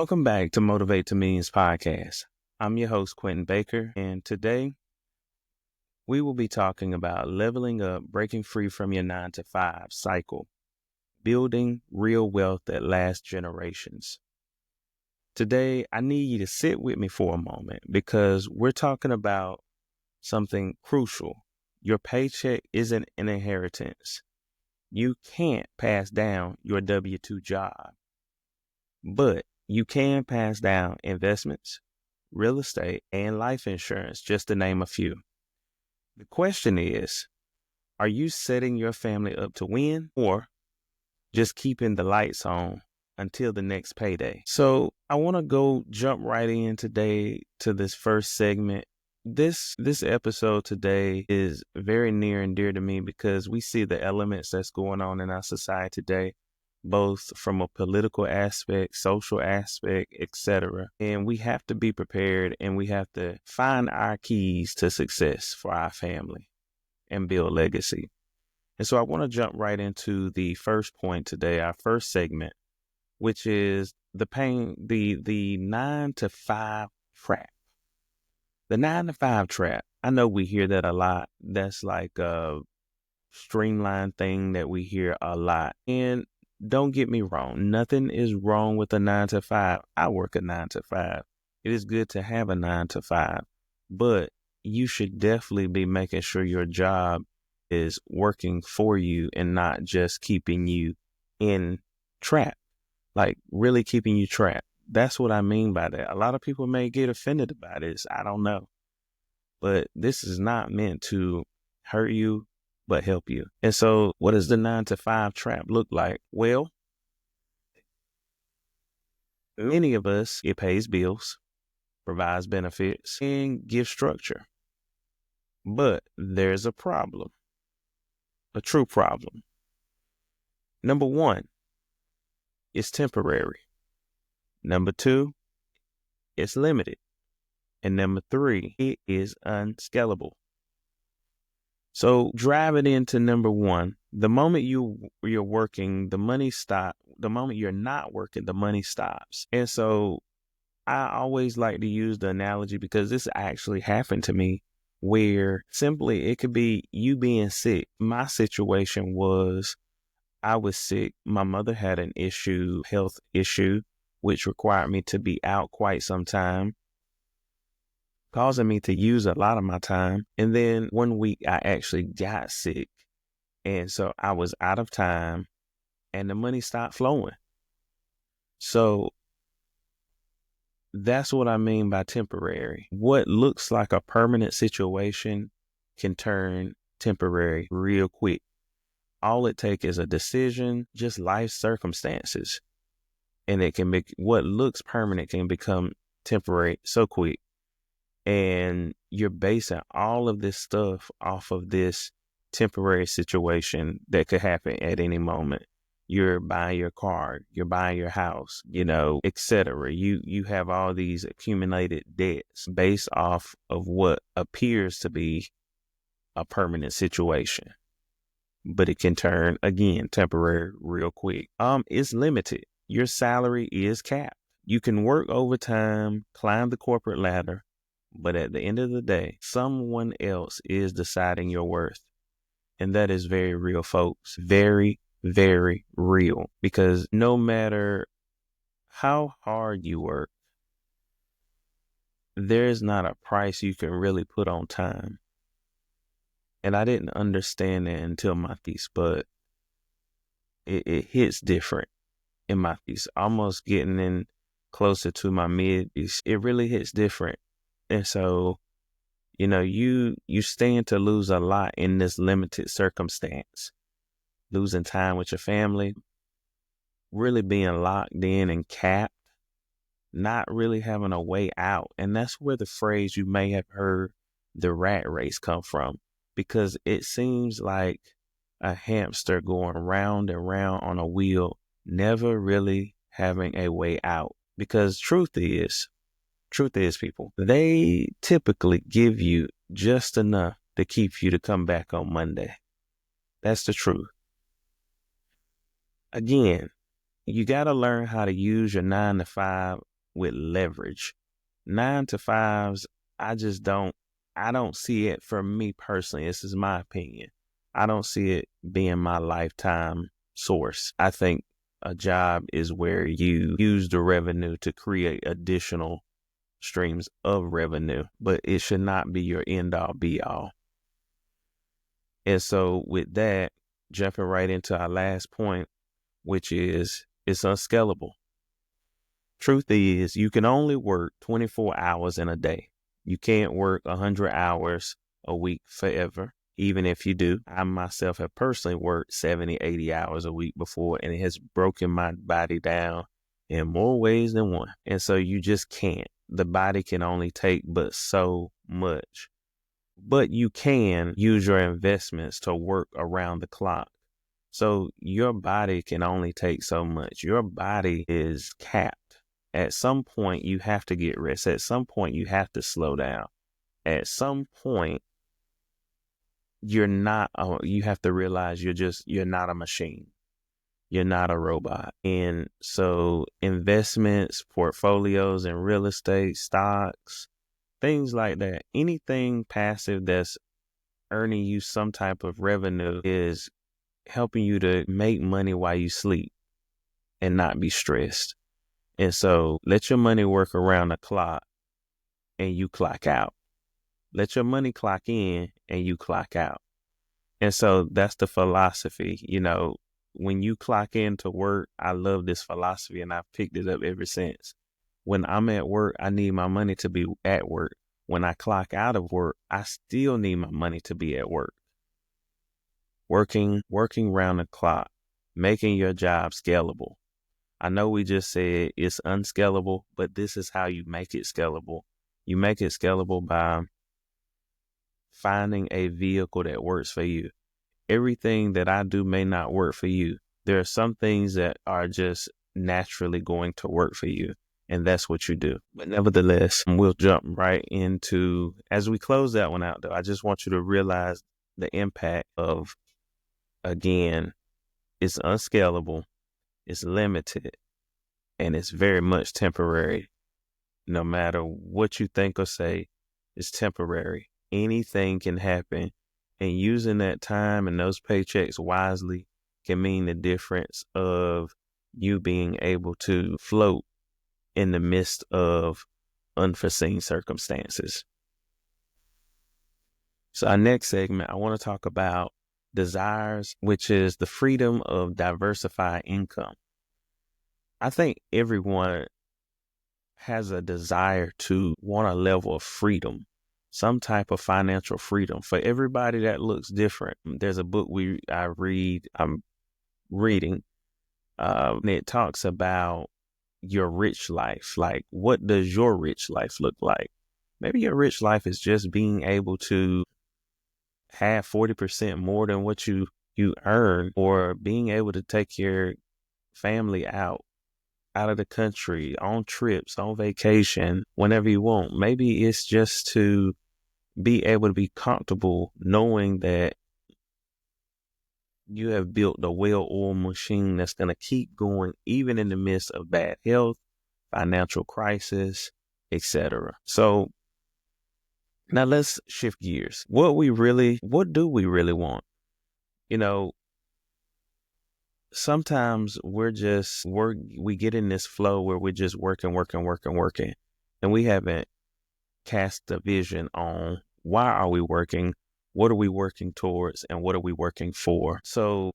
Welcome back to Motivate to Millions podcast. I'm your host, Quinton Baker, and today we will be talking about leveling up, breaking free from your 9-to-5 cycle, building real wealth that lasts generations. Today, I need you to sit with me for a moment because we're talking about something crucial. Your paycheck isn't an inheritance. You can't pass down your W-2 job, but you can pass down investments, real estate, and life insurance, just to name a few. The question is, are you setting your family up to win or just keeping the lights on until the next payday? So I want to jump right in today to this first segment. This episode today is very near and dear to me because we see the elements that's going on in our society today, both from a political aspect, social aspect, etc. And we have to be prepared and we have to find our keys to success for our family and build legacy. And so I want to jump right into the first point today, our first segment, which is the 9-to-5 trap. The 9-to-5 trap. I know we hear that a lot. That's like a streamlined thing that we hear a lot. And don't get me wrong. Nothing is wrong with a 9-to-5. I work a 9-to-5. It is good to have a 9-to-5, but you should definitely be making sure your job is working for you and not just keeping you in trap, like really keeping you trapped. That's what I mean by that. A lot of people may get offended by this. I don't know, but this is not meant to hurt you, but help you. And so what does the 9-to-5 trap look like? Well, many of us, it pays bills, provides benefits, and gives structure. But there's a problem, a true problem. Number one, it's temporary. Number two, it's limited. And number three, it is unscalable. So drive it into number one. The moment you're working, the money stops. The moment you're not working, the money stops. And so I always like to use the analogy because this actually happened to me where simply it could be you being sick. My situation was I was sick. My mother had an health issue, which required me to be out quite some time, causing me to use a lot of my time. And then one week I actually got sick. And so I was out of time and the money stopped flowing. So that's what I mean by temporary. What looks like a permanent situation can turn temporary real quick. All it takes is a decision, just life circumstances. And it can make what looks permanent can become temporary so quick. And you're basing all of this stuff off of this temporary situation that could happen at any moment. You're buying your car, you're buying your house, etc. You have all these accumulated debts based off of what appears to be a permanent situation. But it can turn, again, temporary real quick. It's limited. Your salary is capped. You can work overtime, climb the corporate ladder, but at the end of the day, someone else is deciding your worth. And that is very real, folks. Very, very real. Because no matter how hard you work, there's not a price you can really put on time. And I didn't understand that until my 30s, but it hits different in my 30s, almost getting in closer to my mid-30s. It really hits different. And so, you stand to lose a lot in this limited circumstance, losing time with your family, really being locked in and capped, not really having a way out. And that's where the phrase you may have heard, the rat race, come from, because it seems like a hamster going round and round on a wheel, never really having a way out. Because truth is, people, they typically give you just enough to keep you to come back on Monday. That's the truth. Again, you got to learn how to use your 9-to-5 with leverage. 9 to 5s, I don't see it. For me personally, this is my opinion, I don't see it being my lifetime source. I think a job is where you use the revenue to create additional streams of revenue, but it should not be your end all be all. And so with that, jumping right into our last point, which is it's unscalable. Truth is, you can only work 24 hours in a day. You can't work 100 hours a week forever, even if you do. I myself have personally worked 70, 80 hours a week before, and it has broken my body down in more ways than one. And so you just can't. The body can only take but so much. But you can use your investments to work around the clock. So your body can only take so much. Your body is capped. At some point, you have to get rest. At some point, you have to slow down. At some point, you have to realize you're not a machine. You're not a robot. And so investments, portfolios in real estate, stocks, things like that, anything passive that's earning you some type of revenue is helping you to make money while you sleep and not be stressed. And so let your money work around the clock and you clock out. Let your money clock in and you clock out. And so that's the philosophy. When you clock into work, I love this philosophy and I've picked it up ever since. When I'm at work, I need my money to be at work. When I clock out of work, I still need my money to be at work. Working round the clock, making your job scalable. I know we just said it's unscalable, but this is how you make it scalable. You make it scalable by finding a vehicle that works for you. Everything that I do may not work for you. There are some things that are just naturally going to work for you, and that's what you do. But nevertheless, we'll jump right into, as we close that one out though, I just want you to realize the impact of, again, it's unscalable, it's limited, and it's very much temporary. No matter what you think or say, it's temporary. Anything can happen. And using that time and those paychecks wisely can mean the difference of you being able to float in the midst of unforeseen circumstances. So our next segment, I want to talk about desires, which is the freedom of diversified income. I think everyone has a desire to want a level of freedom, some type of financial freedom. For everybody, that looks different. There's a book I'm reading, and it talks about your rich life. Like, what does your rich life look like? Maybe your rich life is just being able to have 40% more than what you earn, or being able to take your family out of the country, on trips, on vacation, whenever you want. Maybe it's just to be able to be comfortable knowing that you have built a well-oiled machine that's going to keep going even in the midst of bad health, financial crisis, etc. So now let's shift gears. What do we really want? Sometimes we get in this flow where we're just working, and we haven't cast a vision on why are we working, what are we working towards, and what are we working for. So,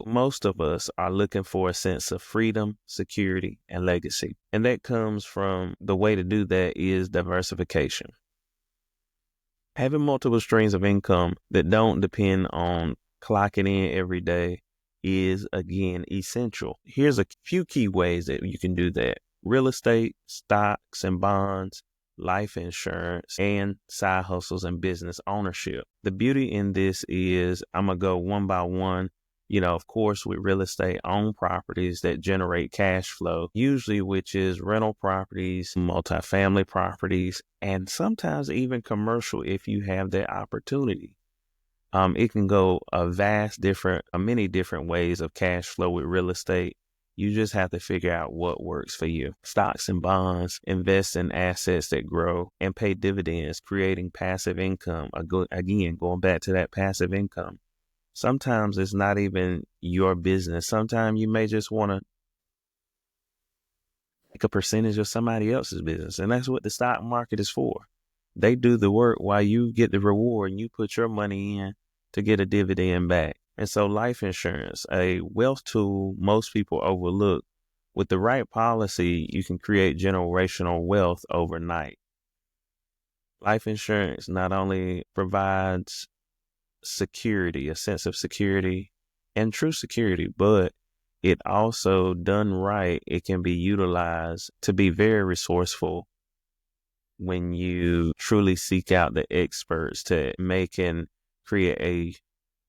most of us are looking for a sense of freedom, security, and legacy. And that comes from, the way to do that is diversification. Having multiple streams of income that don't depend on clocking in every day is, again, essential. Here's a few key ways that you can do that: real estate, stocks and bonds, life insurance, and side hustles and business ownership. The beauty in this is, I'm going to go one by one. Of course, with real estate, own properties that generate cash flow, usually, which is rental properties, multifamily properties, and sometimes even commercial if you have that opportunity. It can go many different ways of cash flow with real estate. You just have to figure out what works for you. Stocks and bonds, invest in assets that grow and pay dividends, creating passive income. Again, going back to that passive income. Sometimes it's not even your business. Sometimes you may just want to take a percentage of somebody else's business. And that's what the stock market is for. They do the work while you get the reward and you put your money in to get a dividend back. And so life insurance, a wealth tool most people overlook. With the right policy, you can create generational wealth overnight. Life insurance not only provides security, a sense of security and true security, but it also, done right, it can be utilized to be very resourceful when you truly seek out the experts to make and create a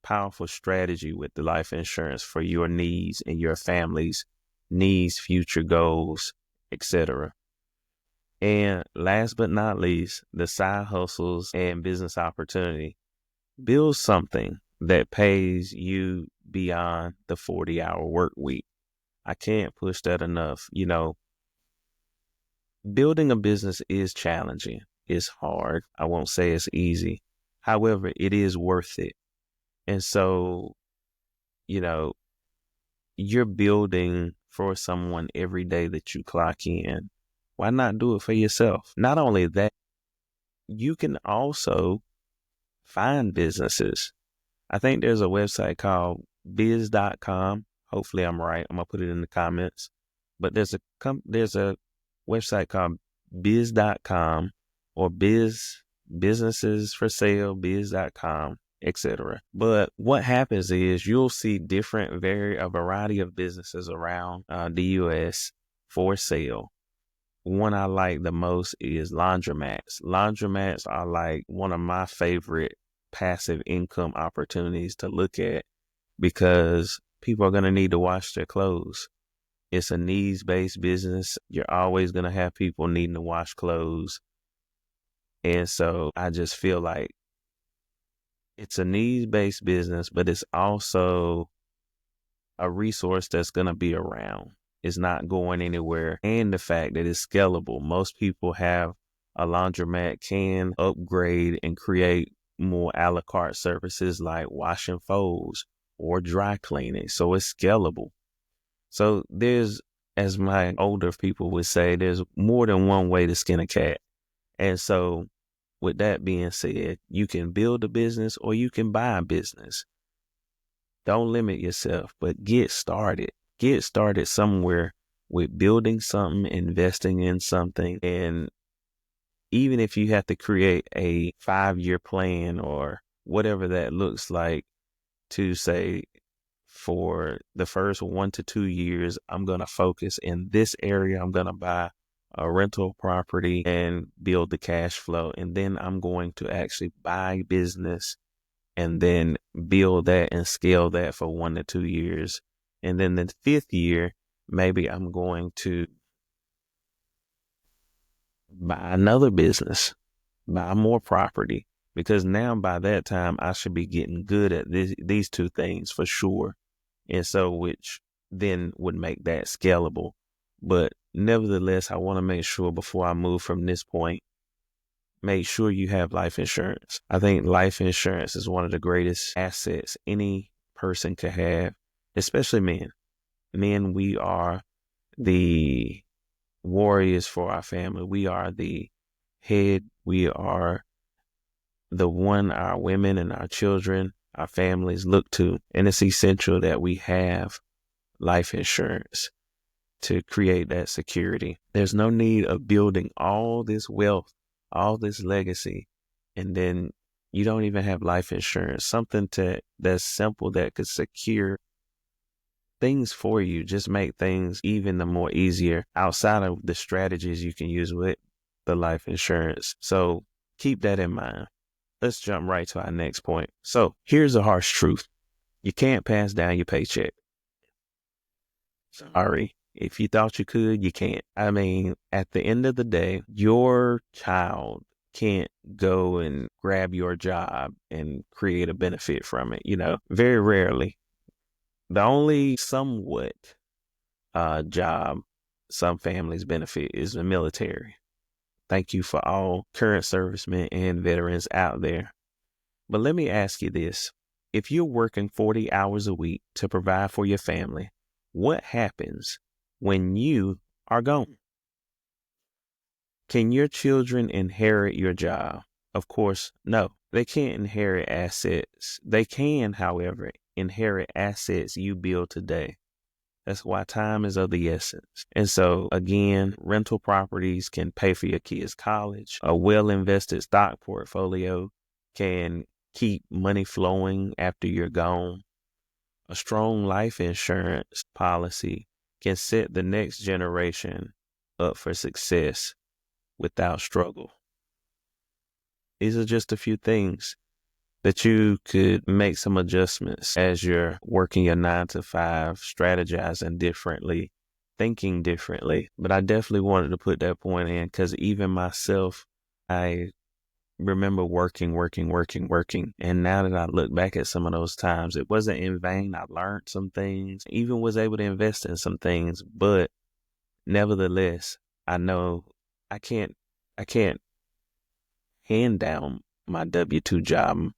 powerful strategy with the life insurance for your needs and your family's needs, future goals, etc. And last but not least, the side hustles and business opportunity. Build something that pays you beyond the 40-hour work week. I can't push that enough. Building a business is challenging. It's hard. I won't say it's easy. However, it is worth it. And so, you're building for someone every day that you clock in. Why not do it for yourself? Not only that, you can also find businesses. I think there's a website called biz.com. Hopefully I'm right. I'm going to put it in the comments. But there's a website called biz.com or businesses for sale, biz.com, etc. But what happens is you'll see a variety of businesses around the U.S. for sale. One I like the most is laundromats. Laundromats are like one of my favorite passive income opportunities to look at because people are going to need to wash their clothes. It's a needs-based business. You're always going to have people needing to wash clothes. And so I just feel like it's a needs-based business, but it's also a resource that's going to be around. It's not going anywhere. And the fact that it's scalable. Most people have a laundromat can upgrade and create more a la carte services like wash and folds or dry cleaning. So it's scalable. So there's, as my older people would say, there's more than one way to skin a cat. And so with that being said, you can build a business or you can buy a business. Don't limit yourself, but get started. Get started somewhere with building something, investing in something. And even if you have to create a 5-year plan or whatever that looks like to say, for the first 1 to 2 years, I'm going to focus in this area. I'm going to buy a rental property and build the cash flow. And then I'm going to actually buy business and then build that and scale that for 1 to 2 years. And then the 5th year, maybe I'm going to buy another business, buy more property, because now by that time I should be getting good at these two things for sure. And so, which then would make that scalable. But nevertheless, I want to make sure before I move from this point, make sure you have life insurance. I think life insurance is one of the greatest assets any person could have, especially men. Men, we are the warriors for our family. We are the head. We are the one our women and our children, our families look to. And it's essential that we have life insurance to create that security. There's no need of building all this wealth, all this legacy, and then you don't even have life insurance. Something that's simple that could secure things for you, just make things even the more easier outside of the strategies you can use with the life insurance. So keep that in mind. Let's jump right to our next point. So here's a harsh truth. You can't pass down your paycheck. Sorry. If you thought you could, you can't. I mean, at the end of the day, your child can't go and grab your job and create a benefit from it, very rarely. The only somewhat job some families benefit is the military. Thank you for all current servicemen and veterans out there. But let me ask you this. If you're working 40 hours a week to provide for your family, what happens when you are gone? Can your children inherit your job? Of course, no. They can't inherit assets. They can, however, inherit assets you build today. That's why time is of the essence. And so, again, rental properties can pay for your kids' college. A well-invested stock portfolio can keep money flowing after you're gone. A strong life insurance policy can set the next generation up for success without struggle. These are just a few things that you could make some adjustments as you're working your 9 to 5, strategizing differently, thinking differently. But I definitely wanted to put that point in because even myself, I remember working. And now that I look back at some of those times, it wasn't in vain. I learned some things, even was able to invest in some things. But nevertheless, I know I can't hand down my W-2 job.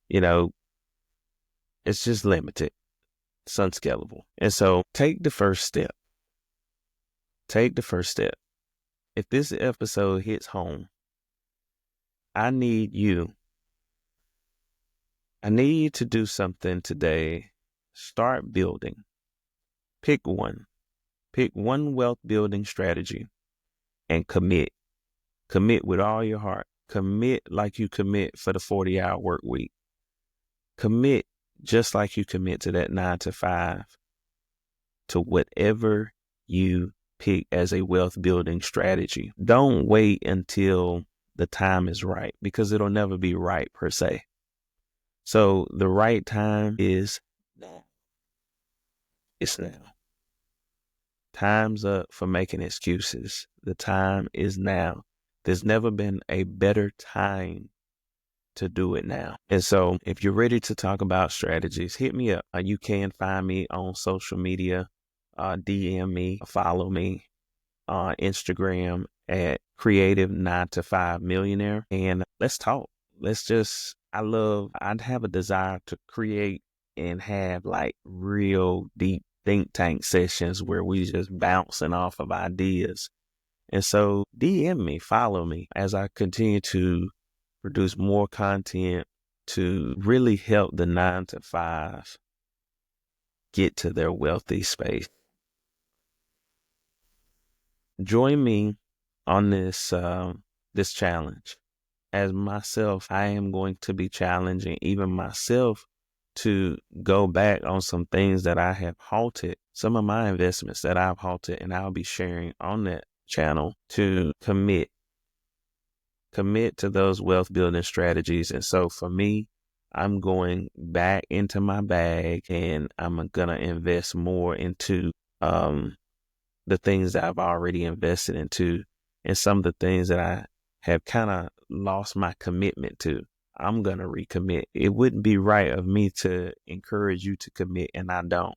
It's just limited. It's unscalable. And so take the first step. If this episode hits home, I need you to do something today. Start building. Pick one wealth building strategy and commit. Commit with all your heart. Commit like you commit for the 40-hour work week. Commit just like you commit to that 9 to 5 to whatever you pick as a wealth building strategy. Don't wait until the time is right because it'll never be right per se. So the right time is now. It's now. Time's up for making excuses. The time is now. There's never been a better time to do it now. And so if you're ready to talk about strategies, hit me up. You can find me on social media, DM me, follow me on Instagram at Creative 9 to 5 Millionaire. And let's talk. I'd have a desire to create and have like real deep think tank sessions where we just bouncing off of ideas. And so DM me, follow me as I continue to produce more content to really help the 9 to 5 get to their wealthy space. Join me on this challenge. As myself, I am going to be challenging even myself to go back on some things that I have halted, some of my investments that I've halted, and I'll be sharing on that channel to commit to those wealth building strategies. And so for me, I'm going back into my bag and I'm going to invest more into the things that I've already invested into and some of the things that I have kind of lost my commitment to. I'm going to recommit. It wouldn't be right of me to encourage you to commit and I don't.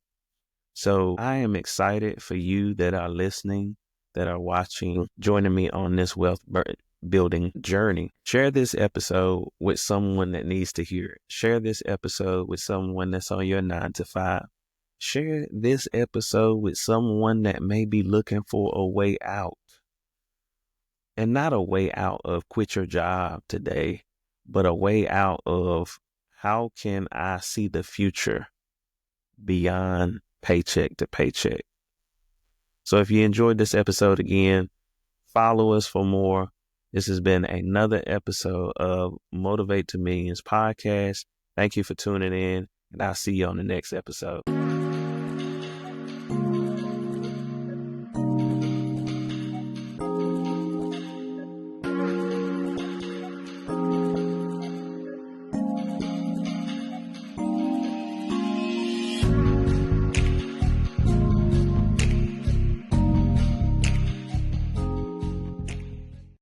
So I am excited for you that are listening, that are watching, joining me on this wealth building journey. Share this episode with someone that needs to hear it. Share this episode with someone that's on your 9 to 5. Share this episode with someone that may be looking for a way out. And not a way out of quit your job today, but a way out of how can I see the future beyond paycheck to paycheck. So if you enjoyed this episode, again, follow us for more. This has been another episode of Motivate to Millions podcast. Thank you for tuning in, and I'll see you on the next episode.